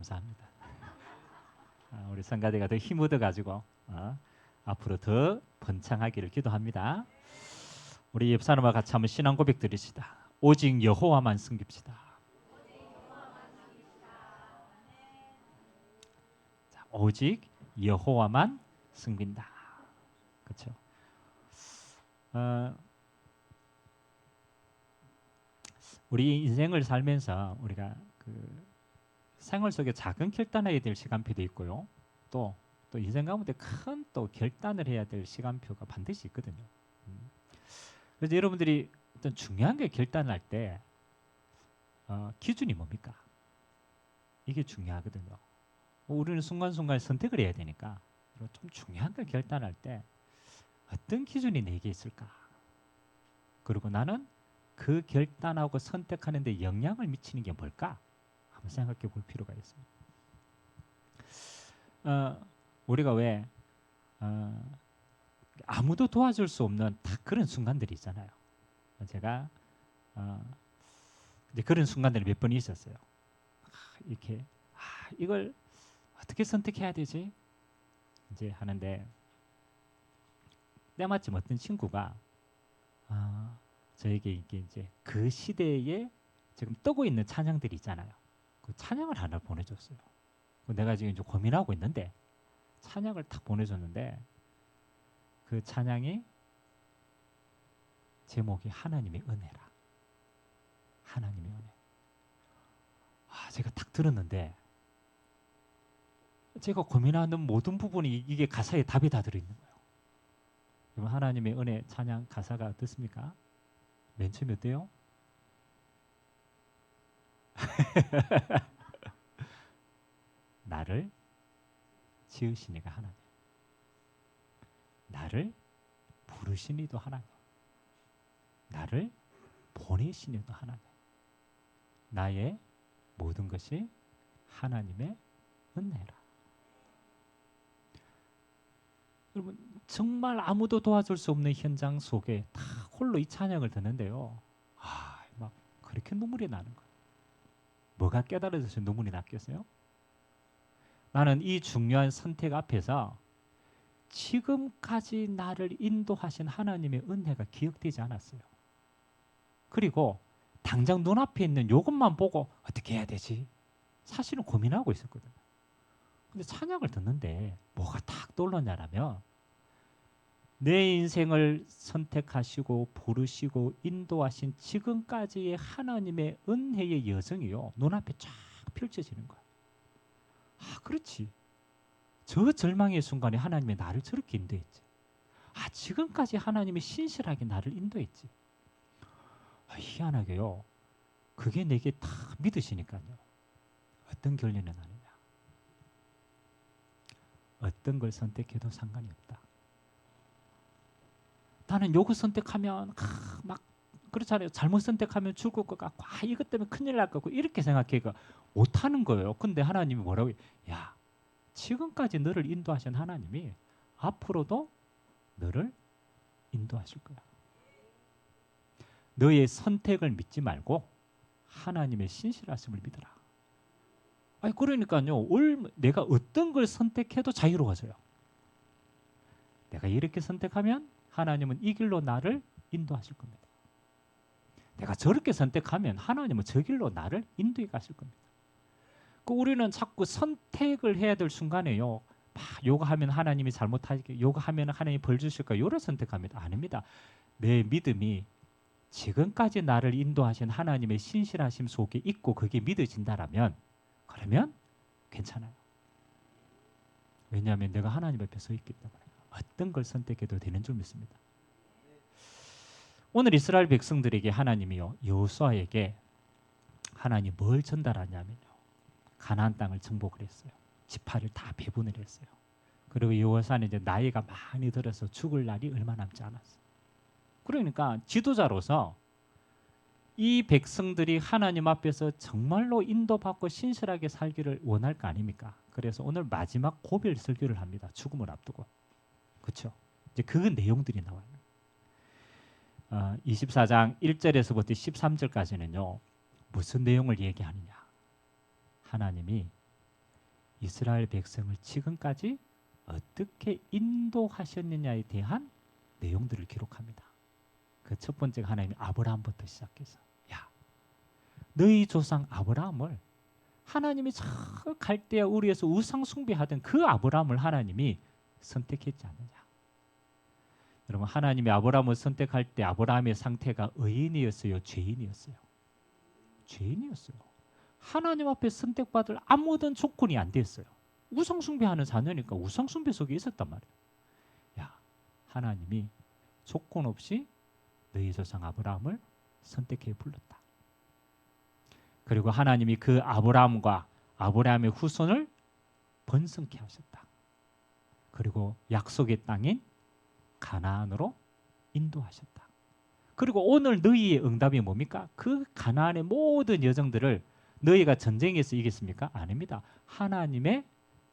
감사합니다. 우리 성가대가 더 힘 얻어가지고 앞으로 더 번창하기를 기도합니다. 우리 옆 사람과 같이 한번 신앙 고백 드리시다. 오직 여호와만 섬깁시다. 자, 오직 여호와만 섬긴다. 그렇죠? 우리 인생을 살면서 우리가 그 생활 속에 작은 결단해야 될 시간표도 있고요. 또 인생 가운데 큰 또 결단을 해야 될 시간표가 반드시 있거든요. 그래서 여러분들이 어떤 중요한 게 결단할 때 기준이 뭡니까? 이게 중요하거든요. 우리는 순간순간 선택을 해야 되니까 좀 중요한 걸 결단할 때 어떤 기준이 내게 있을까? 그리고 나는 그 결단하고 선택하는 데 영향을 미치는 게 뭘까? 한번 생각해 볼 필요가 있습니다. 우리가 왜 아무도 도와줄 수 없는 딱 그런 순간들이 있잖아요. 제가 이제 그런 순간들이 몇 번 있었어요. 이렇게 이걸 어떻게 선택해야 되지? 이제 하는데 때마침 어떤 친구가 저에게 이제 그 시대에 지금 뜨고 있는 찬양들이 있잖아요. 그 찬양을 하나 보내줬어요. 내가 지금 이제 고민하고 있는데 찬양을 탁 보내줬는데 그 찬양이 제목이 하나님의 은혜라. 하나님의 은혜. 제가 딱 들었는데 제가 고민하는 모든 부분이 이게 가사에 답이 다 들어있는 거예요. 그럼 하나님의 은혜 찬양 가사가 어떻습니까? 맨 처음에 어때요? 나를 지으신 이가 하나님, 나를 부르신 이도 하나님, 나를 보내신 이도 하나님, 나의 모든 것이 하나님의 은혜라. 여러분 정말 아무도 도와줄 수 없는 현장 속에 다 홀로 이 찬양을 듣는데요. 막 그렇게 눈물이 나는 거예요. 뭐가 깨달아져서 눈물이 났겠어요? 나는 이 중요한 선택 앞에서 지금까지 나를 인도하신 하나님의 은혜가 기억되지 않았어요. 그리고 당장 눈앞에 있는 이것만 보고 어떻게 해야 되지? 사실은 고민하고 있었거든요. 근데 찬양을 듣는데 뭐가 딱 떠올랐냐면 내 인생을 선택하시고 부르시고 인도하신 지금까지의 하나님의 은혜의 여정이요. 눈앞에 쫙 펼쳐지는 거예요. 그렇지. 저 절망의 순간에 하나님이 나를 저렇게 인도했지. 지금까지 하나님이 신실하게 나를 인도했지. 희한하게요. 그게 내게 다 믿으시니까요. 어떤 결론이 나느냐. 어떤 걸 선택해도 상관이 없다. 나는 요거 선택하면 막 그렇잖아요. 잘못 선택하면 죽을 것 같고 이것 때문에 큰일 날 것 같고 이렇게 생각해가 못하는 거예요. 근데 하나님이 뭐라고 야 지금까지 너를 인도하신 하나님이 앞으로도 너를 인도하실 거야. 너의 선택을 믿지 말고 하나님의 신실하심을 믿어라. 그러니까요. 내가 어떤 걸 선택해도 자유로워져요. 내가 이렇게 선택하면 하나님은 이 길로 나를 인도하실 겁니다. 내가 저렇게 선택하면 하나님은 저 길로 나를 인도해 가실 겁니다. 우리는 자꾸 선택을 해야 될 순간에요. 요거 하면 하나님이 잘못하게, 요거 하면 하나님이 벌 주실까? 요를 선택합니다. 아닙니다. 내 믿음이 지금까지 나를 인도하신 하나님의 신실하심 속에 있고 그게 믿어진다라면 그러면 괜찮아요. 왜냐하면 내가 하나님 앞에 서 있기 때문에 어떤 걸 선택해도 되는 줄 믿습니다. 오늘 이스라엘 백성들에게 하나님이요 여호수아에게 하나님 뭘 전달하냐면요. 가나안 땅을 정복을 했어요. 지파를 다 배분을 했어요. 그리고 여호수아는 이제 나이가 많이 들어서 죽을 날이 얼마 남지 않았어요. 그러니까 지도자로서 이 백성들이 하나님 앞에서 정말로 인도받고 신실하게 살기를 원할 거 아닙니까? 그래서 오늘 마지막 고별 설교를 합니다. 죽음을 앞두고. 그렇죠? 이제 그 내용들이 나와요. 24장 1절에서부터 13절까지는요. 무슨 내용을 얘기하느냐? 하나님이 이스라엘 백성을 지금까지 어떻게 인도하셨느냐에 대한 내용들을 기록합니다. 그 첫 번째가 하나님이 아브라함부터 시작해서, 야, 너희 조상 아브라함을 하나님이 저 갈대아 우리에서 우상 숭배하던 그 아브라함을 하나님이 선택했지 않느냐. 여러분, 하나님이 아브라함을 선택할 때 아브라함의 상태가 의인이었어요, 죄인이었어요? 죄인이었어요. 하나님 앞에 선택받을 아무런 조건이 안 됐어요. 우상 숭배하는 자녀니까 우상 숭배 속에 있었단 말이에요. 야, 하나님이 조건 없이 너희 조상 아브라함을 선택해 불렀다. 그리고 하나님이 그 아브라함과 아브라함의 후손을 번성케 하셨다. 그리고 약속의 땅인 가나안으로 인도하셨다. 그리고 오늘 너희의 응답이 뭡니까? 그 가나안의 모든 여정들을 너희가 전쟁에서 이겼습니까? 아닙니다. 하나님의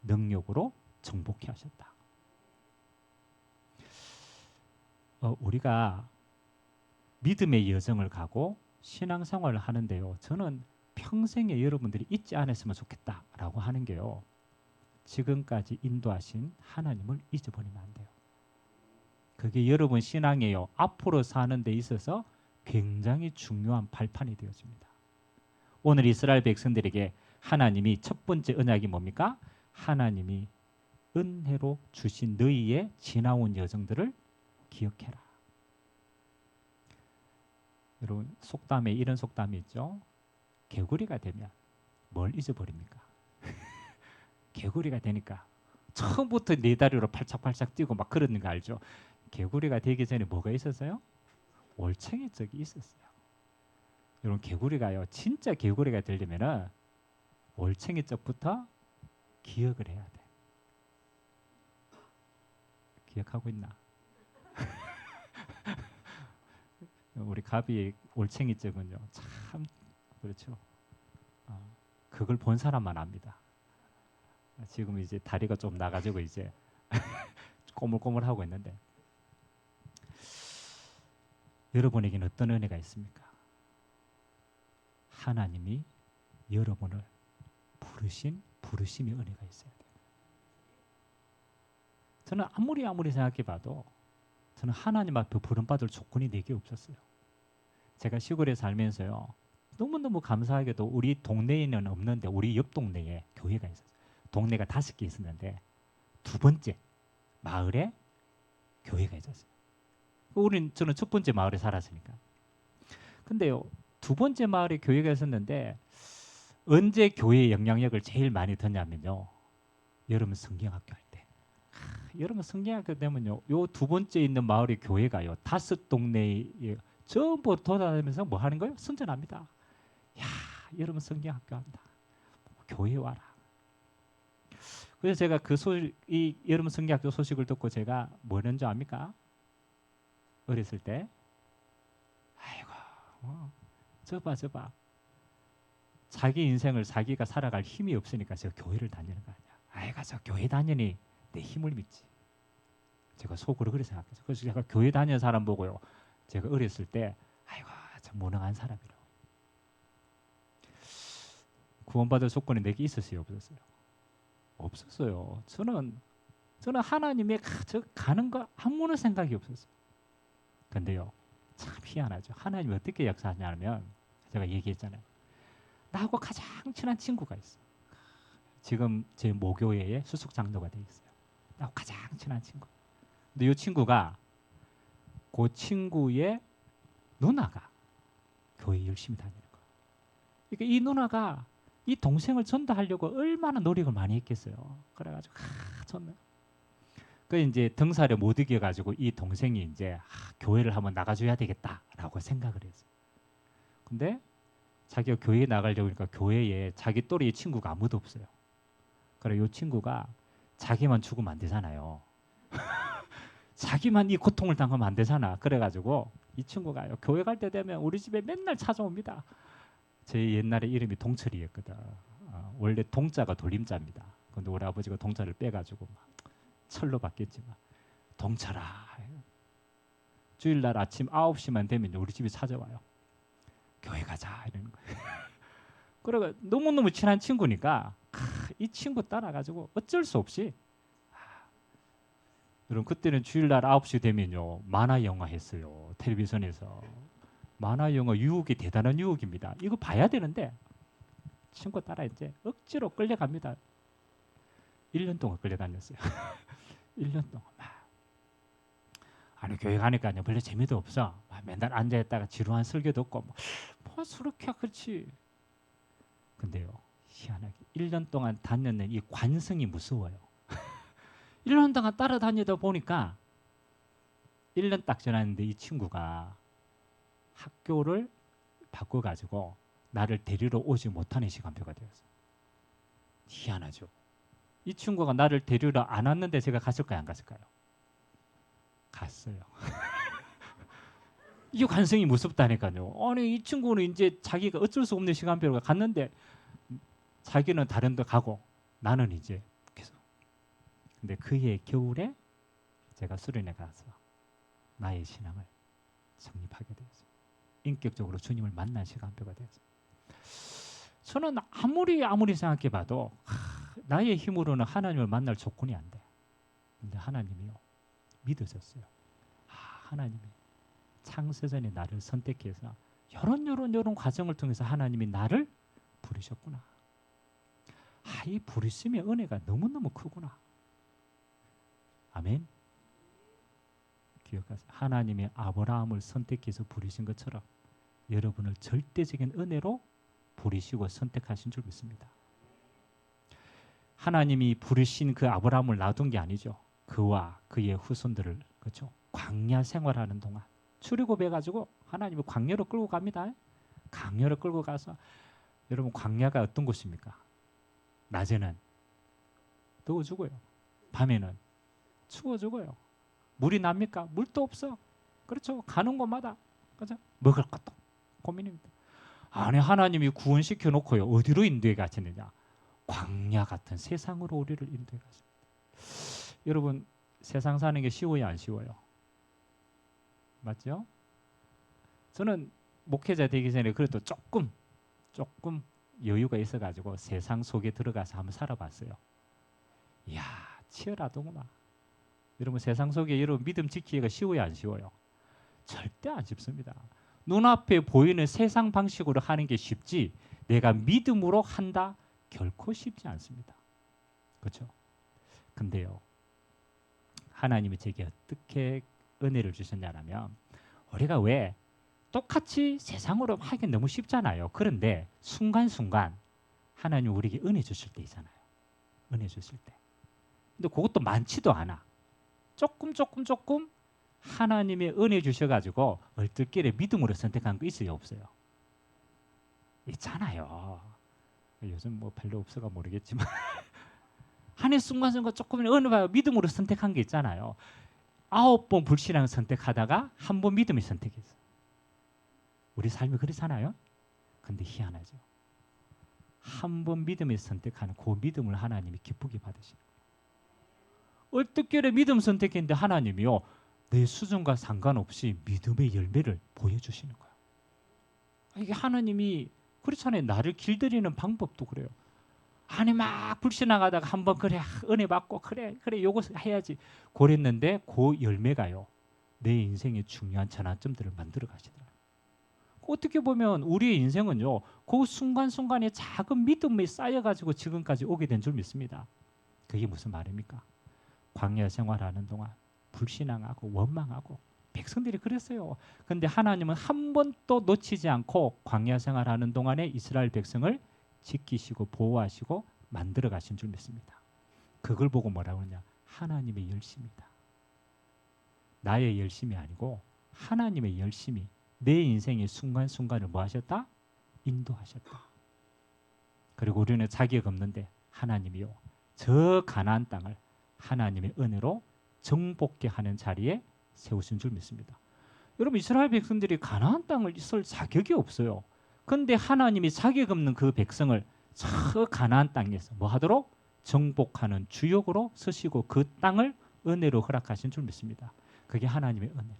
능력으로 정복케 하셨다. 우리가 믿음의 여정을 가고 신앙생활을 하는데요, 저는 평생에 여러분들이 잊지 않았으면 좋겠다라고 하는 게요, 지금까지 인도하신 하나님을 잊어버리면 안 돼요. 그게 여러분 신앙에요, 앞으로 사는 데 있어서 굉장히 중요한 발판이 되어집니다. 오늘 이스라엘 백성들에게 하나님이 첫 번째 언약이 뭡니까? 하나님이 은혜로 주신 너희의 지나온 여정들을 기억해라. 여러분, 속담에 이런 속담이 있죠. 개구리가 되면 뭘 잊어버립니까? 개구리가 되니까 처음부터 네 다리로 팔짝팔짝 뛰고 막 그러는 거 알죠? 개구리가 되기 전에 뭐가 있었어요? 올챙이 적이 있었어요. 여러분, 개구리가요, 진짜 개구리가 되려면은 올챙이 적부터 기억을 해야 돼. 기억하고 있나? 우리 가비의 올챙이 적은요, 참 그렇죠. 그걸 본 사람만 압니다. 지금 이제 다리가 좀 나가지고 이제 꼬물꼬물하고 있는데, 여러분에게는 어떤 은혜가 있습니까? 하나님이 여러분을 부르신 부르심의 은혜가 있어야 돼요. 저는 아무리 생각해봐도 저는 하나님 앞에 부름받을 조건이 내게 없었어요. 제가 시골에 살면서요, 너무너무 감사하게도 우리 동네에는 없는데 우리 옆 동네에 교회가 있었어요. 동네가 5개 있었는데 두 번째 마을에 교회가 있었어요. 저는 첫 번째 마을에 살았으니까. 근데요, 두 번째 마을에 교회가 있었는데 언제 교회의 영향력을 제일 많이 뒀냐면요, 여러분 성경학교 할 때. 여러분 성경학교 되면요, 요 두 번째 있는 마을의 교회가요, 5동네에 전부 돌아다니면서 뭐 하는 거예요? 선전합니다. 야, 여러분 성경학교 한다. 교회 와라. 그래서 제가 이 여러분 성경학교 소식을 듣고 제가 뭐였는 줄 압니까? 어렸을 때, 아이고, 저봐. 자기 인생을 자기가 살아갈 힘이 없으니까 저 교회를 다니는 거 아니야. 아이가 저 교회 다니니 내 힘을 믿지. 제가 속으로 그렇게 생각했어요. 그래서 제가 교회 다니는 사람 보고요, 제가 어렸을 때, 아이고, 저 무능한 사람이라고. 구원받을 조건이 내게 있었어요, 없었어요? 없었어요. 저는 하나님의 저 가는 거 아무런 생각이 없었어요. 근데요, 참 희한하죠. 하나님이 어떻게 역사하냐면, 제가 얘기했잖아요. 나하고 가장 친한 친구가 있어. 지금 제 모교회의 수석 장로가 돼 있어요. 나하고 가장 친한 친구. 근데 이 친구가, 그 친구의 누나가 교회 열심히 다니는 거예요. 그러니까 이 누나가 이 동생을 전도하려고 얼마나 노력을 많이 했겠어요. 그래가지고 저는 그 이제 등살에 못 이겨가지고 이 동생이 이제 교회를 한번 나가줘야 되겠다라고 생각을 했어요. 근데 자기가 교회에 나가려고 하니까 교회에 자기 또래의 친구가 아무도 없어요. 그래, 이 친구가 자기만 죽으면 안 되잖아요. 자기만 이 고통을 당하면 안 되잖아. 그래가지고 이 친구가요, 교회 갈 때 되면 우리 집에 맨날 찾아옵니다. 제 옛날에 이름이 동철이었거든. 원래 동자가 돌림자입니다. 근데 우리 아버지가 동자를 빼가지고 막 철로 바뀌었지만, 동철아, 주일날 아침 9시만 되면 우리 집에 찾아와요. 교회 가자 이러는 거예요. 그러고 너무너무 친한 친구니까 이 친구 따라가지고 어쩔 수 없이 여러분 그때는 주일날 9시 되면요 만화 영화 했어요. 텔레비전에서. 만화 영화 유혹이 대단한 유혹입니다. 이거 봐야 되는데 친구 따라 이제 억지로 끌려갑니다. 1년 동안 끌려다녔어요. 1년 동안 막. 아니 교회 가니까요 별로 재미도 없어. 맨날 앉아있다가 지루한 설교 듣고 뭐 저렇게 그렇지. 근데요 희한하게 1년 동안 다녔는 이 관성이 무서워요. 1년 동안 따라다니다 보니까 1년 딱 지났는데 이 친구가 학교를 바꿔가지고 나를 데리러 오지 못하는 시간표가 되었어요. 희한하죠. 이 친구가 나를 데리러 안 왔는데 제가 갔을까요? 안 갔을까요? 갔어요. 이 관성이 무섭다니까요. 아니 이 친구는 이제 자기가 어쩔 수 없는 시간표가 갔는데 자기는 다른 데 가고 나는 이제 계속. 근데 그해 겨울에 제가 수련회 가서 나의 신앙을 정립하게 되었어요. 인격적으로 주님을 만난 시간표가 되었어요. 저는 아무리 생각해봐도 나의 힘으로는 하나님을 만날 조건이 안 돼. 근데 하나님이요 믿어졌어요. 하나님이 창세전에 나를 선택해서 이런 과정을 통해서 하나님이 나를 부르셨구나. 이 부르심의 은혜가 너무너무 크구나. 아멘. 기억하세요. 하나님이 아브라함을 선택해서 부르신 것처럼 여러분을 절대적인 은혜로 부르시고 선택하신 줄 믿습니다. 하나님이 부르신 그 아브라함을 놔둔 게 아니죠. 그와 그의 후손들을 그렇죠. 광야 생활하는 동안 출애굽해가지고 하나님이 광야로 끌고 갑니다. 광야로 끌고 가서 여러분 광야가 어떤 곳입니까? 낮에는 더워 죽어요. 밤에는 추워 죽어요. 물이 납니까? 물도 없어. 그렇죠. 가는 곳마다 그렇죠? 먹을 것도 고민입니다. 아니 하나님이 구원시켜 놓고요. 어디로 인도해 가시느냐? 광야 같은 세상으로 우리를 인도해 가십니다. 여러분 세상 사는 게 쉬워요, 안 쉬워요? 맞죠? 저는 목회자 되기 전에 그래도 조금 여유가 있어가지고 세상 속에 들어가서 한번 살아봤어요. 이야 치열하더구나. 여러분 세상 속에 여러분 믿음 지키기가 쉬워요, 안 쉬워요? 절대 안 쉽습니다. 눈앞에 보이는 세상 방식으로 하는 게 쉽지 내가 믿음으로 한다? 결코 쉽지 않습니다. 그렇죠? 근데요 하나님이 제게 어떻게 은혜를 주셨냐면 우리가 왜 똑같이 세상으로 하기 너무 쉽잖아요. 그런데 순간순간 하나님 우리에게 은혜 주실 때 있잖아요. 은혜 주실 때. 근데 그것도 많지도 않아. 조금 하나님의 은혜 주셔가지고 얼떨결에 믿음으로 선택한 거 있어요, 없어요? 있잖아요. 요즘 뭐 별로 없어가 모르겠지만 한 순간순간 조금 은혜 봐요. 믿음으로 선택한 게 있잖아요. 9번 불신앙 선택하다가 한 번 믿음을 선택했어. 우리 삶이 그렇잖아요. 근데 희한하죠. 한 번 믿음을 선택하는 그 믿음을 하나님이 기쁘게 받으시는 거예요. 얼떨결에 믿음 선택했는데 하나님이요 내 수준과 상관없이 믿음의 열매를 보여주시는 거예요. 이게 하나님이 그렇잖아요. 나를 길들이는 방법도 그래요. 아니 막 불신앙하다가 한번 그래 은혜 받고 그래 요거 해야지 그랬는데 그 열매가요 내 인생의 중요한 전환점들을 만들어 가시더라고요. 어떻게 보면 우리의 인생은요 그 순간순간에 작은 믿음이 쌓여가지고 지금까지 오게 된 줄 믿습니다. 그게 무슨 말입니까? 광야 생활하는 동안 불신앙하고 원망하고 백성들이 그랬어요. 근데 하나님은 한 번도 놓치지 않고 광야 생활하는 동안에 이스라엘 백성을 지키시고 보호하시고 만들어 가신 줄 믿습니다. 그걸 보고 뭐라고 하냐? 하나님의 열심이다. 나의 열심이 아니고 하나님의 열심이 내 인생의 순간순간을 뭐 하셨다? 인도하셨다. 그리고 우리는 자격 없는데 하나님이요 저 가나안 땅을 하나님의 은혜로 정복케 하는 자리에 세우신 줄 믿습니다. 여러분 이스라엘 백성들이 가나안 땅을 있을 자격이 없어요. 그런데 하나님이 자격 없는 그 백성을 저 가나안 땅에서 뭐 하도록 정복하는 주역으로 서시고 그 땅을 은혜로 허락하신 줄 믿습니다. 그게 하나님의 은혜라.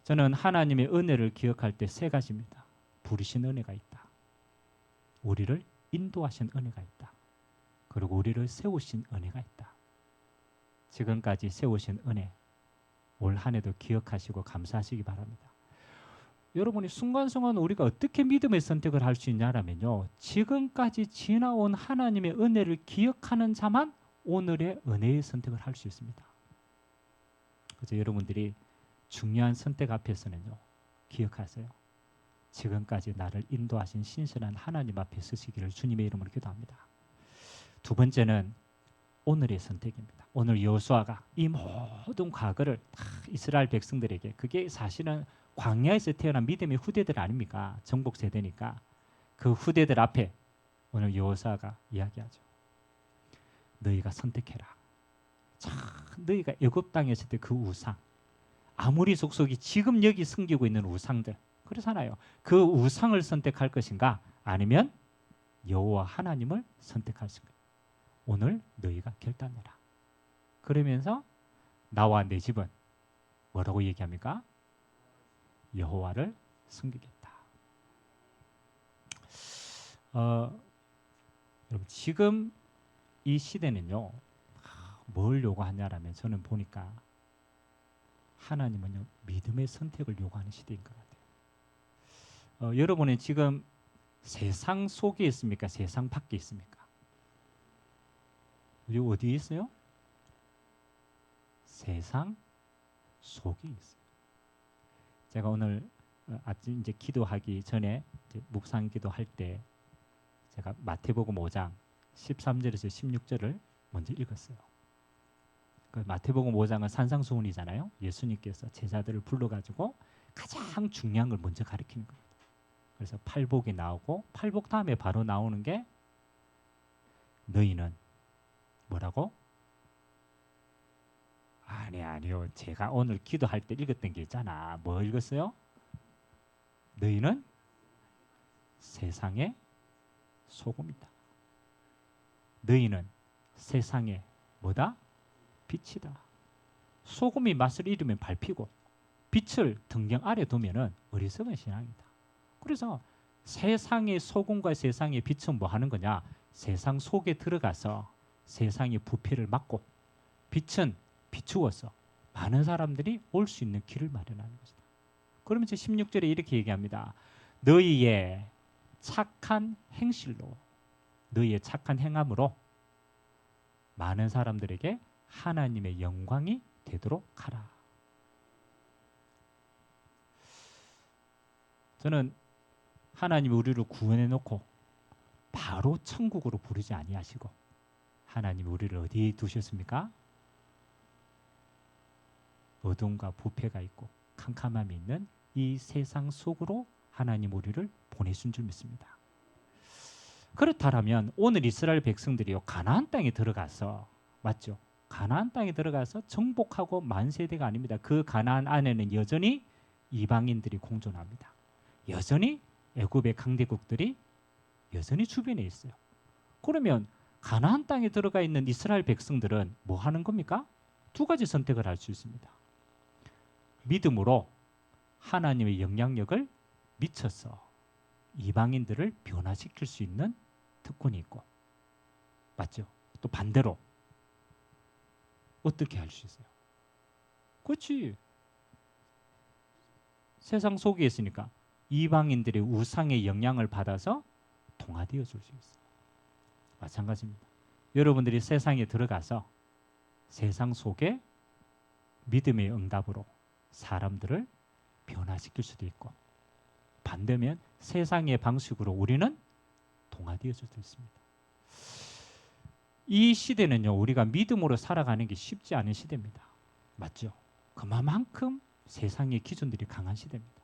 저는 하나님의 은혜를 기억할 때 세 가지입니다. 부르신 은혜가 있다. 우리를 인도하신 은혜가 있다. 그리고 우리를 세우신 은혜가 있다. 지금까지 세우신 은혜 올 한 해도 기억하시고 감사하시기 바랍니다. 여러분이 순간순간 우리가 어떻게 믿음의 선택을 할 수 있냐면요, 지금까지 지나온 하나님의 은혜를 기억하는 자만 오늘의 은혜의 선택을 할 수 있습니다. 그래서 여러분들이 중요한 선택 앞에서는요, 기억하세요. 지금까지 나를 인도하신 신실한 하나님 앞에 서시기를 주님의 이름으로 기도합니다. 두 번째는 오늘의 선택입니다. 오늘 여호수아가 이 모든 과거를 이스라엘 백성들에게, 그게 사실은 광야에서 태어난 믿음의 후대들 아닙니까? 정복 세대니까. 그 후대들 앞에 오늘 여호수아가 이야기하죠. 너희가 선택해라. 참, 너희가 애굽 땅에 있을 때 그 우상, 아무리 족속이 지금 여기 섬기고 있는 우상들, 그렇잖아요. 그 우상을 선택할 것인가, 아니면 여호와 하나님을 선택할 것인가. 오늘 너희가 결단해라. 그러면서 나와 내 집은 뭐라고 얘기합니까? 여호와를 섬기겠다. 여러분, 지금 이 시대는요, 뭘 요구하냐라면 저는 보니까 하나님은요, 믿음의 선택을 요구하는 시대인 것 같아요. 여러분은 지금 세상 속에 있습니까? 세상 밖에 있습니까? 우리 어디에 있어요? 세상 속에 있어요. 제가 오늘 아침 이제 기도하기 전에 이제 묵상 기도할 때 제가 마태복음 5장 13절에서 16절을 먼저 읽었어요. 그 마태복음 5장은 산상수훈이잖아요. 예수님께서 제자들을 불러가지고 가장 중요한 걸 먼저 가르치는 겁니다. 그래서 팔복이 나오고, 팔복 다음에 바로 나오는 게 너희는 뭐라고? 아니요. 제가 오늘 기도할 때 읽었던 게 있잖아. 뭐 읽었어요? 너희는 세상의 소금이다. 너희는 세상의 뭐다? 빛이다. 소금이 맛을 잃으면 밟히고 빛을 등경 아래 두면은 어리석은 신앙이다. 그래서 세상의 소금과 세상의 빛은 뭐 하는 거냐? 세상 속에 들어가서 세상의 부패를 막고, 빛은 비추어서 많은 사람들이 올 수 있는 길을 마련하는 것이다. 그러면 제 16절에 이렇게 얘기합니다. 너희의 착한 행실로, 너희의 착한 행함으로 많은 사람들에게 하나님의 영광이 되도록 하라. 저는 하나님이 우리를 구원해 놓고 바로 천국으로 부르지 아니하시고, 하나님이 우리를 어디에 두셨습니까? 어둠과 부패가 있고 캄캄함이 있는 이 세상 속으로 하나님 우리를 보내신 줄 믿습니다. 그렇다면 오늘 이스라엘 백성들이요, 가나안 땅에 들어가서, 맞죠? 가나안 땅에 들어가서 정복하고 만세대가 아닙니다. 그 가나안 안에는 여전히 이방인들이 공존합니다. 여전히 애굽의 강대국들이 여전히 주변에 있어요. 그러면 가나안 땅에 들어가 있는 이스라엘 백성들은 뭐 하는 겁니까? 두 가지 선택을 할 수 있습니다. 믿음으로 하나님의 영향력을 미쳐서 이방인들을 변화시킬 수 있는 특권이 있고, 맞죠? 또 반대로 어떻게 할 수 있어요? 그렇지. 세상 속에 있으니까 이방인들의 우상의 영향을 받아서 동화되어 줄 수 있어요. 마찬가지입니다. 여러분들이 세상에 들어가서 세상 속에 믿음의 응답으로 사람들을 변화시킬 수도 있고, 반대면 세상의 방식으로 우리는 동화되어 줄 수 있습니다. 이 시대는요, 우리가 믿음으로 살아가는 게 쉽지 않은 시대입니다. 맞죠? 그만큼 세상의 기준들이 강한 시대입니다.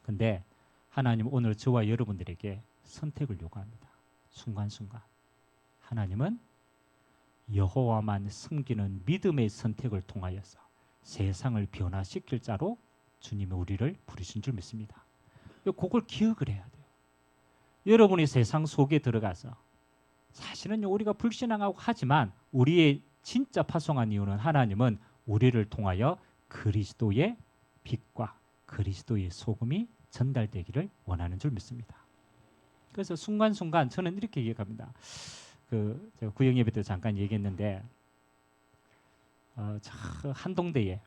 근데 하나님 오늘 저와 여러분들에게 선택을 요구합니다. 순간순간. 하나님은 여호와만 섬기는 믿음의 선택을 통하여서 세상을 변화시킬 자로 주님이 우리를 부르신 줄 믿습니다. 그걸 기억을 해야 돼요. 여러분이 세상 속에 들어가서, 사실은 우리가 불신앙하고 하지만 우리의 진짜 파송한 이유는 하나님은 우리를 통하여 그리스도의 빛과 그리스도의 소금이 전달되기를 원하는 줄 믿습니다. 그래서 순간순간 저는 이렇게 기억합니다. 제가 구역 예배 때 잠깐 얘기했는데 저 한동대에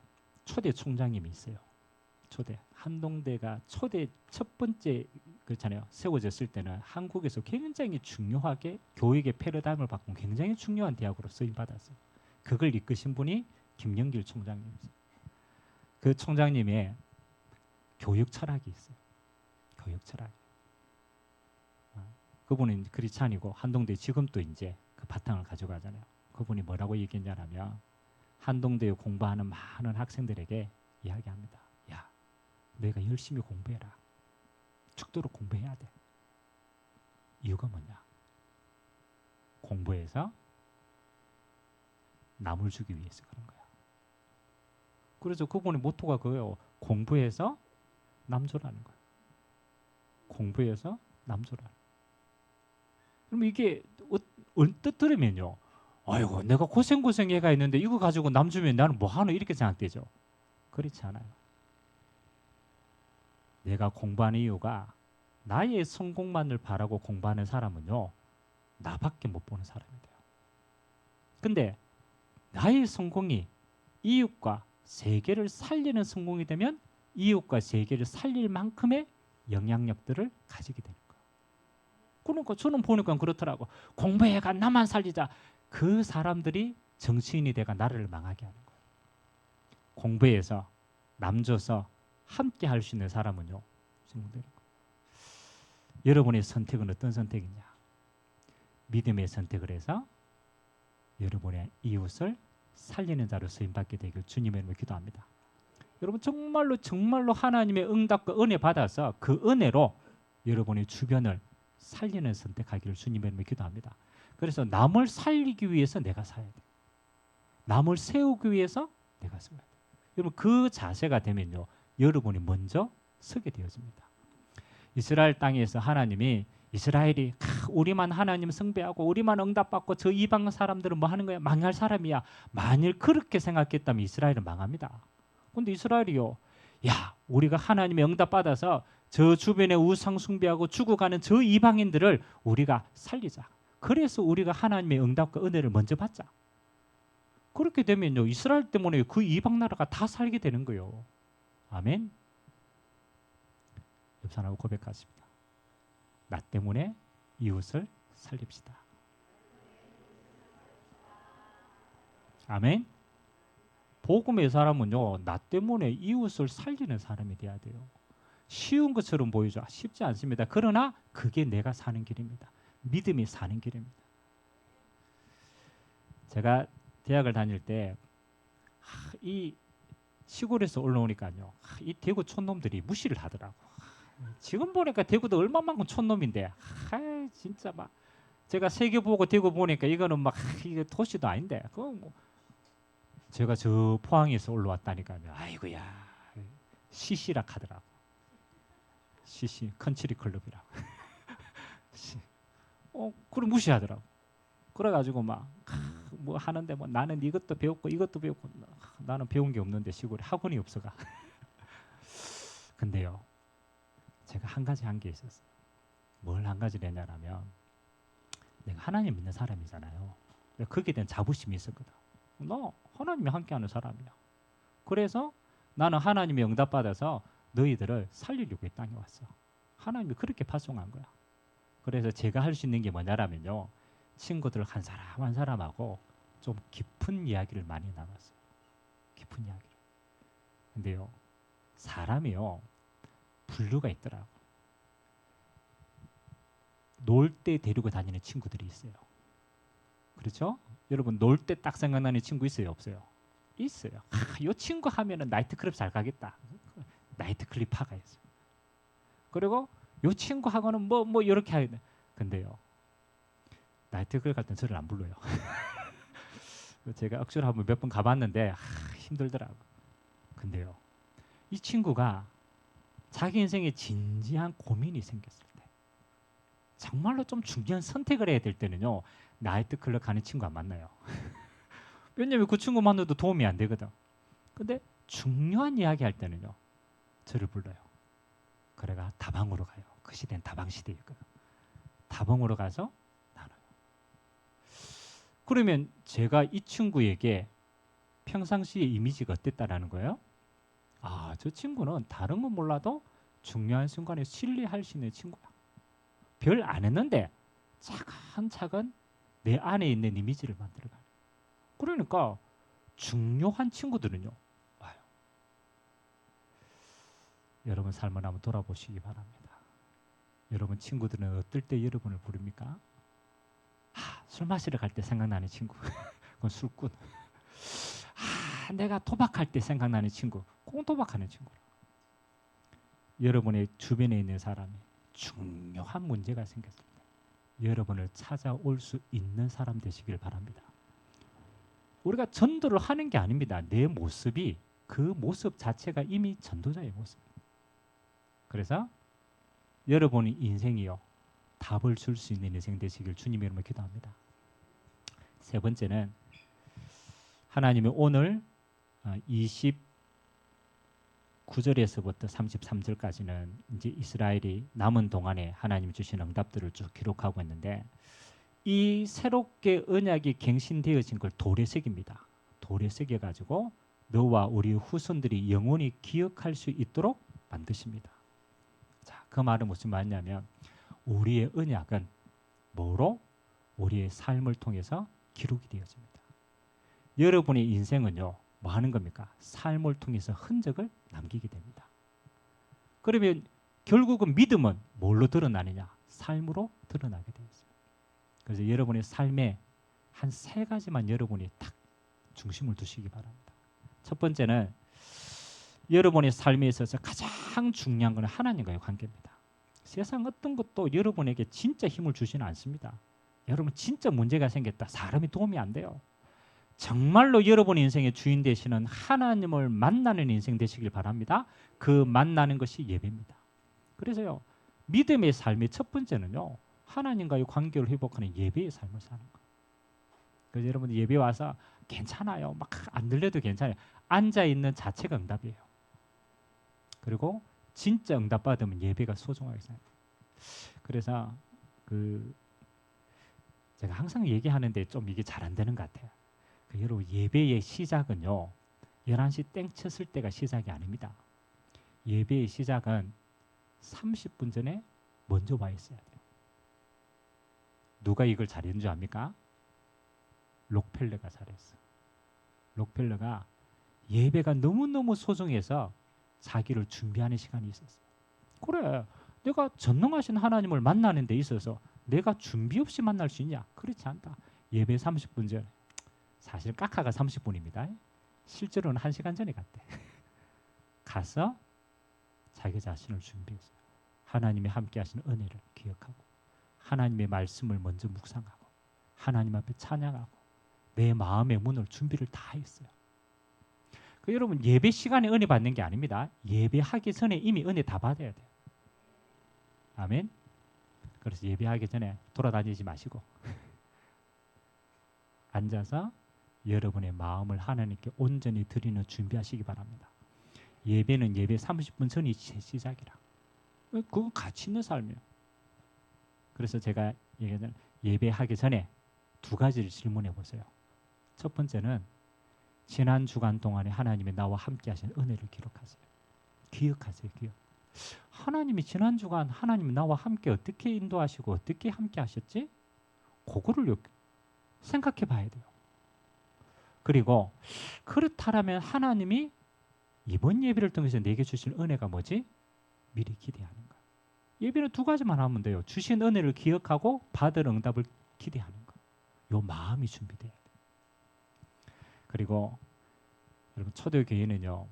초대 총장님이 있어요. 초대 한동대가 초대 첫 번째 그렇잖아요. 세워졌을 때는 한국에서 굉장히 중요하게 교육의 패러다임을 바꾼 굉장히 중요한 대학으로 쓰임 받았어요. 그걸 이끄신 분이 김영길 총장님이세요. 그 총장님의 교육 철학이 있어요. 교육 철학. 그분은 크리스찬이고 한동대 지금도 이제 그 바탕을 가져가잖아요. 그분이 뭐라고 얘기했냐면 한동대에 공부하는 많은 학생들에게 이야기합니다. 야, 너희가 열심히 공부해라. 죽도록 공부해야 돼. 이유가 뭐냐? 공부해서 남을 주기 위해서 그런 거야. 그래서 그분의 모토가 그거예요. 공부해서 남조라는 거예요. 공부해서 남조라는 거예요. 그럼 이게 언뜻 들으면요. 아이고 내가 고생해가 있는데 이거 가지고 남 주면 나는 뭐 하노 이렇게 생각되죠. 그렇지 않아요. 내가 공부하는 이유가 나의 성공만을 바라고 공부하는 사람은요. 나밖에 못 보는 사람이 돼요. 근데 나의 성공이 이웃과 세계를 살리는 성공이 되면 이웃과 세계를 살릴 만큼의 영향력들을 가지게 되는 거예요. 그러니까 저는 보니까 그렇더라고. 공부해가 나만 살리자. 그 사람들이 정치인이 돼가 나라를 망하게 하는 거예요. 공부해서 남줘서 함께 할 수 있는 사람은요. 여러분의 선택은 어떤 선택이냐? 믿음의 선택을 해서 여러분의 이웃을 살리는 자로 쓰임받게 되길 주님의 이름으로 기도합니다. 여러분 정말로 하나님의 응답과 은혜 받아서 그 은혜로 여러분의 주변을 살리는 선택하기를 주님의 이름으로 기도합니다. 그래서 남을 살리기 위해서 내가 살아야 돼. 남을 세우기 위해서 내가 서야 돼. 여러분 그 자세가 되면요. 여러분이 먼저 서게 되어집니다. 이스라엘 땅에서 하나님이 이스라엘이 우리만 하나님 숭배하고 우리만 응답받고 저 이방 사람들은 뭐 하는 거야? 망할 사람이야. 만일 그렇게 생각했다면 이스라엘은 망합니다. 근데 이스라엘이요. 야, 우리가 하나님의 응답받아서 저 주변에 우상 숭배하고 죽어가는 저 이방인들을 우리가 살리자. 그래서 우리가 하나님의 응답과 은혜를 먼저 받자. 그렇게 되면요. 이스라엘 때문에 그 이방 나라가 다 살게 되는 거예요. 아멘. 옆 사람하고 고백하십니다. 나 때문에 이웃을 살립시다. 아멘. 복음의 사람은요. 나 때문에 이웃을 살리는 사람이 돼야 돼요. 쉬운 것처럼 보이죠. 쉽지 않습니다. 그러나 그게 내가 사는 길입니다. 믿음이 사는 길입니다. 제가 대학을 다닐 때 이 시골에서 올라오니까요. 이 대구 촌놈들이 무시를 하더라고. 지금 보니까 대구도 얼마만큼 촌놈인데 진짜 막 제가 세계 보고 대구 보니까 이거는 막 이게 도시도 아닌데 그거 뭐 제가 저 포항에서 올라왔다니까요. 아이고야 시시락 하더라고. 시시 컨트리 클럽이라고. 그걸 무시하더라고. 그래가지고 막 뭐 하는데 뭐 나는 이것도 배웠고 이것도 배웠고 나는 배운 게 없는데 시골에 학원이 없어가. 근데요. 제가 한 가지 한 게 있었어요. 뭘 한 가지를 했냐면 내가 하나님 믿는 사람이잖아요. 거기에 대한 자부심이 있었거든. 너 하나님이 함께하는 사람이야. 그래서 나는 하나님의 응답받아서 너희들을 살리려고 이 땅에 왔어. 하나님이 그렇게 파송한 거야. 그래서 제가 할 수 있는 게 뭐냐라면요. 친구들 한 사람 한 사람하고 좀 깊은 이야기를 많이 나눴어요. 깊은 이야기를. 근데요. 사람이요. 분류가 있더라고. 놀 때 데리고 다니는 친구들이 있어요. 그렇죠? 여러분 놀 때 딱 생각나는 친구 있어요? 없어요? 있어요. 이 친구 하면은 나이트클럽 잘 가겠다. 나이트클럽 파가 있어요. 그리고 이 친구하고는 뭐 이렇게 하야 돼. 근데요. 나이트클럽 갈 땐 저를 안 불러요. 제가 억지로 한번 몇 번 가봤는데 힘들더라고. 근데요. 이 친구가 자기 인생에 진지한 고민이 생겼을 때 정말로 좀 중요한 선택을 해야 될 때는요. 나이트클럽 가는 친구 안 만나요. 왜냐면 그 친구 만나도 도움이 안 되거든. 근데 중요한 이야기 할 때는요. 저를 불러요. 그래가 다방으로 가요. 그 시대는 다방 시대였거든. 다봉으로 가서 나눠요. 그러면 제가 이 친구에게 평상시의 이미지가 어땠다라는 거예요? 아, 저 친구는 다른 건 몰라도 중요한 순간에 신뢰할 수 있는 친구야. 별 안 했는데 차근차근 내 안에 있는 이미지를 만들어가요. 그러니까 중요한 친구들은요 와요. 여러분 삶을 한번 돌아보시기 바랍니다. 여러분 친구들은 어떨 때 여러분을 부릅니까? 술 마시러 갈 때 생각나는 친구 그건 술꾼. 내가 도박할 때 생각나는 친구 그건 도박하는 친구. 여러분의 주변에 있는 사람이 중요한 문제가 생겼을 때 여러분을 찾아올 수 있는 사람 되시길 바랍니다. 우리가 전도를 하는 게 아닙니다. 내 모습이 그 모습 자체가 이미 전도자의 모습입니다. 그래서 여러분의 인생이요 답을 줄 수 있는 인생 되시길 주님 이름으로 기도합니다. 세 번째는 하나님이 오늘 29절에서부터 33절까지는 이제 이스라엘이 남은 동안에 하나님 주신 응답들을 쭉 기록하고 있는데 이 새롭게 언약이 갱신되어진 걸 돌에 새깁니다. 돌에 새겨가지고 너와 우리 후손들이 영원히 기억할 수 있도록 만드십니다. 자, 그 말은 무슨 말이냐면 우리의 언약은 뭐로? 우리의 삶을 통해서 기록이 되어집니다. 여러분의 인생은요 뭐 하는 겁니까? 삶을 통해서 흔적을 남기게 됩니다. 그러면 결국은 믿음은 뭘로 드러나느냐? 삶으로 드러나게 되어 있어요. 그래서 여러분의 삶에 한 세 가지만 여러분이 딱 중심을 두시기 바랍니다. 첫 번째는 여러분의 삶에 있어서 가장 중요한 것은 하나님과의 관계입니다. 세상 어떤 것도 여러분에게 진짜 힘을 주지는 않습니다. 여러분 진짜 문제가 생겼다. 사람이 도움이 안 돼요. 정말로 여러분의 인생의 주인 되시는 하나님을 만나는 인생 되시길 바랍니다. 그 만나는 것이 예배입니다. 그래서요 믿음의 삶의 첫 번째는요 하나님과의 관계를 회복하는 예배의 삶을 사는 거. 그래서 여러분 예배 와서 괜찮아요. 막 안 들려도 괜찮아요. 앉아 있는 자체가 응답이에요. 그리고 진짜 응답 받으면 예배가 소중하게 생각해요. 그래서 제가 항상 얘기하는데 좀 이게 잘 안 되는 것 같아요. 여러분 예배의 시작은요 11시 땡 쳤을 때가 시작이 아닙니다. 예배의 시작은 30분 전에 먼저 와 있어야 돼요. 누가 이걸 잘했는 줄 압니까? 록펠러가 잘했어. 록펠러가 예배가 너무너무 소중해서 자기를 준비하는 시간이 있었어요. 그래, 내가 전능하신 하나님을 만나는 데 있어서 내가 준비 없이 만날 수 있냐? 그렇지 않다. 예배 30분 전에. 사실 까카가 30분입니다. 실제로는 1시간 전에 갔대. 가서 자기 자신을 준비했어요. 하나님이 함께 하시는 은혜를 기억하고 하나님의 말씀을 먼저 묵상하고 하나님 앞에 찬양하고 내 마음의 문을 준비를 다 했어요. 여러분 예배 시간에 은혜 받는 게 아닙니다. 예배하기 전에 이미 은혜 다 받아야 돼요. 아멘. 그래서 예배하기 전에 돌아다니지 마시고 앉아서 여러분의 마음을 하나님께 온전히 드리는 준비하시기 바랍니다. 예배는 예배 30분 전이 시작이라. 그건 가치 있는 삶이에요. 그래서 제가 얘기하는 예배하기 전에 두 가지를 질문해 보세요. 첫 번째는 지난 주간 동안에 하나님이 나와 함께 하신 은혜를 기록하세요. 기억하세요. 기억. 하나님이 지난 주간 하나님이 나와 함께 어떻게 인도하시고 어떻게 함께 하셨지? 그거를 생각해 봐야 돼요. 그리고 그렇다면 하나님이 이번 예배를 통해서 내게 주실 은혜가 뭐지? 미리 기대하는 거예요. 예배는 두 가지만 하면 돼요. 주신 은혜를 기억하고 받을 응답을 기대하는 거. 요 마음이 준비돼야 돼요. 그리고 여러분 초대교회는요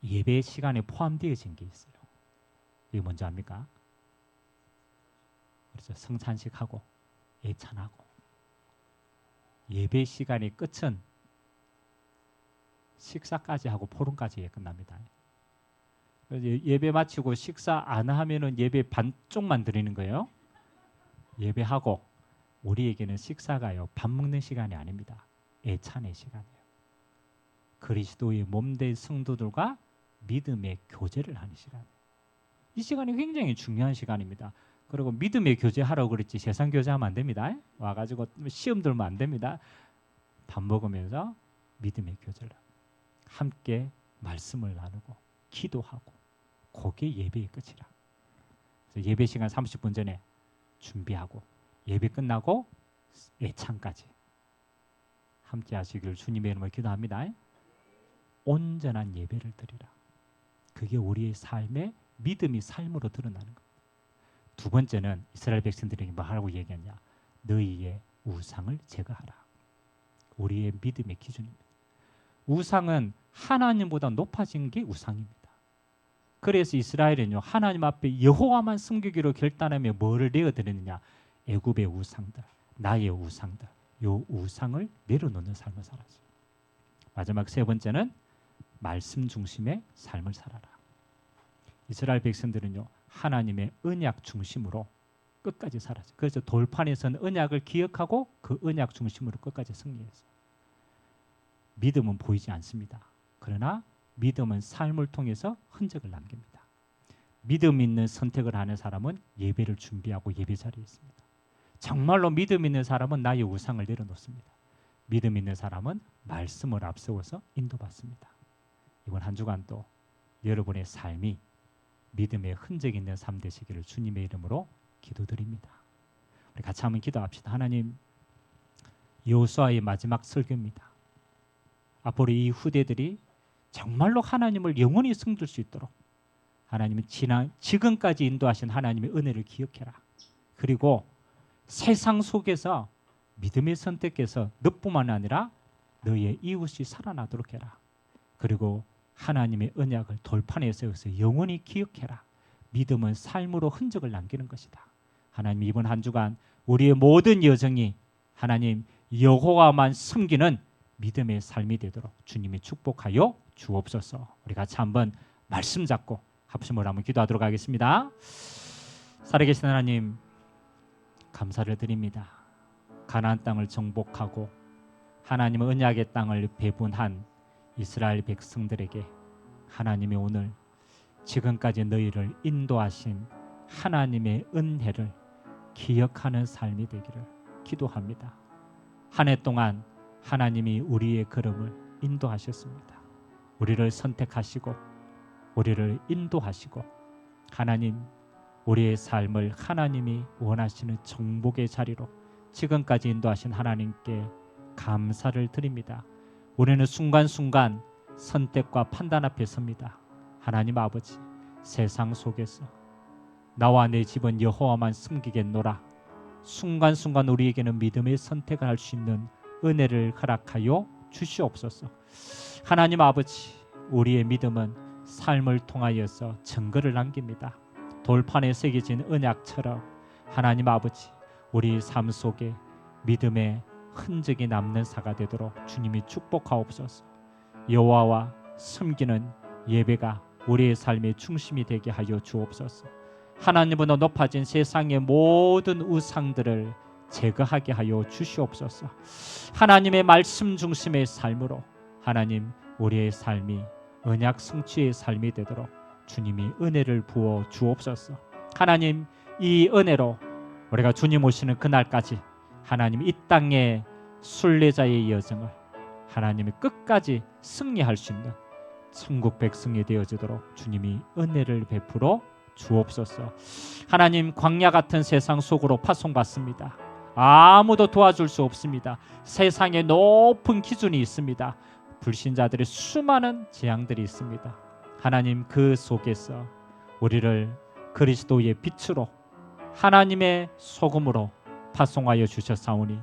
예배 시간에 포함되어진 게 있어요. 이게 뭔지 압니까? 그래서 성찬식하고 예찬하고 예배 시간의 끝은 식사까지 하고 포럼까지 끝납니다. 예배 마치고 식사 안 하면은 예배 반쪽만 드리는 거예요. 예배하고 우리에게는 식사가요 밥 먹는 시간이 아닙니다. 예찬의 시간이에요. 그리스도의 몸된 성도들과 믿음의 교제를 하는 시간. 이 시간이 굉장히 중요한 시간입니다. 그리고 믿음의 교제하라고 그랬지 세상 교제하면 안 됩니다. 와가지고 시험 들면 안 됩니다. 밥 먹으면서 믿음의 교제를 함께 말씀을 나누고 기도하고 그게 예배의 끝이라. 그래서 예배 시간 30분 전에 준비하고 예배 끝나고 애창까지 함께 하시길 주님의 이름으로 기도합니다. 온전한 예배를 드리라. 그게 우리의 삶의 믿음이 삶으로 드러나는 겁니다. 두 번째는 이스라엘 백성들에게 뭐 하라고 얘기했냐? 너희의 우상을 제거하라. 우리의 믿음의 기준입니다. 우상은 하나님보다 높아진 게 우상입니다. 그래서 이스라엘은요 하나님 앞에 여호와만 섬기기로 결단하며 뭐를 내어드리느냐? 애굽의 우상들, 나의 우상들, 요 우상을 내려놓는 삶을 살았어요. 마지막 세 번째는 말씀 중심의 삶을 살아라. 이스라엘 백성들은요 하나님의 언약 중심으로 끝까지 살았어요. 그래서 돌판에서는 언약을 기억하고 그 언약 중심으로 끝까지 승리했어요. 믿음은 보이지 않습니다. 그러나 믿음은 삶을 통해서 흔적을 남깁니다. 믿음 있는 선택을 하는 사람은 예배를 준비하고 예배 자리에 있습니다. 정말로 믿음 있는 사람은 나의 우상을 내려놓습니다. 믿음 있는 사람은 말씀을 앞세워서 인도받습니다. 이번 한 주간도 여러분의 삶이 믿음의 흔적 있는 삶 되시기를 주님의 이름으로 기도드립니다. 우리 같이 한번 기도합시다. 하나님, 여호수아의 마지막 설교입니다. 앞으로 이 후대들이 정말로 하나님을 영원히 섬길 수 있도록 하나님은 지금까지 인도하신 하나님의 은혜를 기억해라. 그리고 세상 속에서 믿음의 선택해서 너뿐만 아니라 너의 이웃이 살아나도록 해라. 그리고 하나님의 언약을 돌판에 세워서 영원히 기억해라. 믿음은 삶으로 흔적을 남기는 것이다. 하나님, 이번 한 주간 우리의 모든 여정이 하나님 여호와만 섬기는 믿음의 삶이 되도록 주님이 축복하여 주옵소서. 우리 같이 한번 말씀 잡고 합심을 한번 기도하도록 하겠습니다. 살아계신 하나님, 감사를 드립니다. 가나안 땅을 정복하고 하나님의 언약의 땅을 배분한 이스라엘 백성들에게 하나님이 오늘 지금까지 너희를 인도하신 하나님의 은혜를 기억하는 삶이 되기를 기도합니다. 한 해 동안 하나님이 우리의 걸음을 인도하셨습니다. 우리를 선택하시고 우리를 인도하시고 하나님, 우리의 삶을 하나님이 원하시는 정복의 자리로 지금까지 인도하신 하나님께 감사를 드립니다. 우리는 순간순간 선택과 판단 앞에 섭니다. 하나님 아버지, 세상 속에서 나와 내 집은 여호와만 섬기겠노라. 순간순간 우리에게는 믿음의 선택을 할 수 있는 은혜를 허락하여 주시옵소서. 하나님 아버지, 우리의 믿음은 삶을 통하여서 증거를 남깁니다. 돌판에 새겨진 언약처럼 하나님 아버지, 우리 삶 속에 믿음의 흔적이 남는 사가 되도록 주님이 축복하옵소서. 여호와와 섬기는 예배가 우리의 삶의 중심이 되게 하여 주옵소서. 하나님보다 높아진 세상의 모든 우상들을 제거하게 하여 주시옵소서. 하나님의 말씀 중심의 삶으로 하나님, 우리의 삶이 언약 성취의 삶이 되도록 주님이 은혜를 부어 주옵소서. 하나님, 이 은혜로 우리가 주님 오시는 그날까지 하나님 이 땅의 순례자의 여정을 하나님이 끝까지 승리할 수 있는 천국 백성이 되어지도록 주님이 은혜를 베풀어 주옵소서. 하나님, 광야 같은 세상 속으로 파송받습니다. 아무도 도와줄 수 없습니다. 세상에 높은 기준이 있습니다. 불신자들의 수많은 재앙들이 있습니다. 하나님, 그 속에서 우리를 그리스도의 빛으로 하나님의 소금으로 파송하여 주셨사오니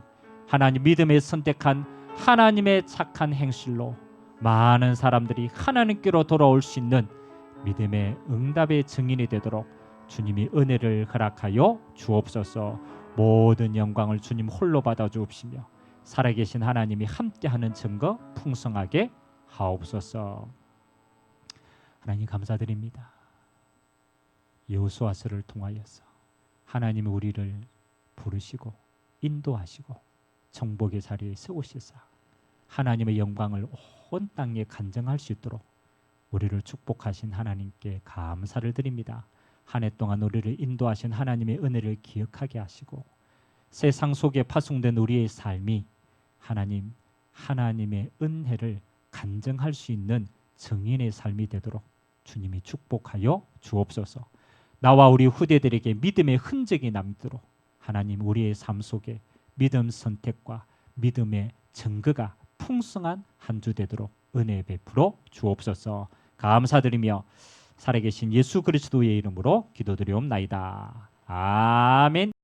하나님, 믿음에 선택한 하나님의 착한 행실로 많은 사람들이 하나님께로 돌아올 수 있는 믿음의 응답의 증인이 되도록 주님이 은혜를 허락하여 주옵소서. 모든 영광을 주님 홀로 받아 주옵시며 살아계신 하나님이 함께하는 증거 풍성하게 하옵소서. 하나님, 감사드립니다. 여호수아서를 통하여서 하나님이 우리를 부르시고 인도하시고 정복의 자리에 세우시사 하나님의 영광을 온 땅에 간증할 수 있도록 우리를 축복하신 하나님께 감사를 드립니다. 한 해 동안 우리를 인도하신 하나님의 은혜를 기억하게 하시고 세상 속에 파송된 우리의 삶이 하나님의 은혜를 간증할 수 있는 증인의 삶이 되도록 주님이 축복하여 주옵소서. 나와 우리 후대들에게 믿음의 흔적이 남도록 하나님 우리의 삶 속에 믿음 선택과 믿음의 증거가 풍성한 한 주 되도록 은혜 베풀어 주옵소서. 감사드리며 살아계신 예수 그리스도의 이름으로 기도드리옵나이다. 아멘.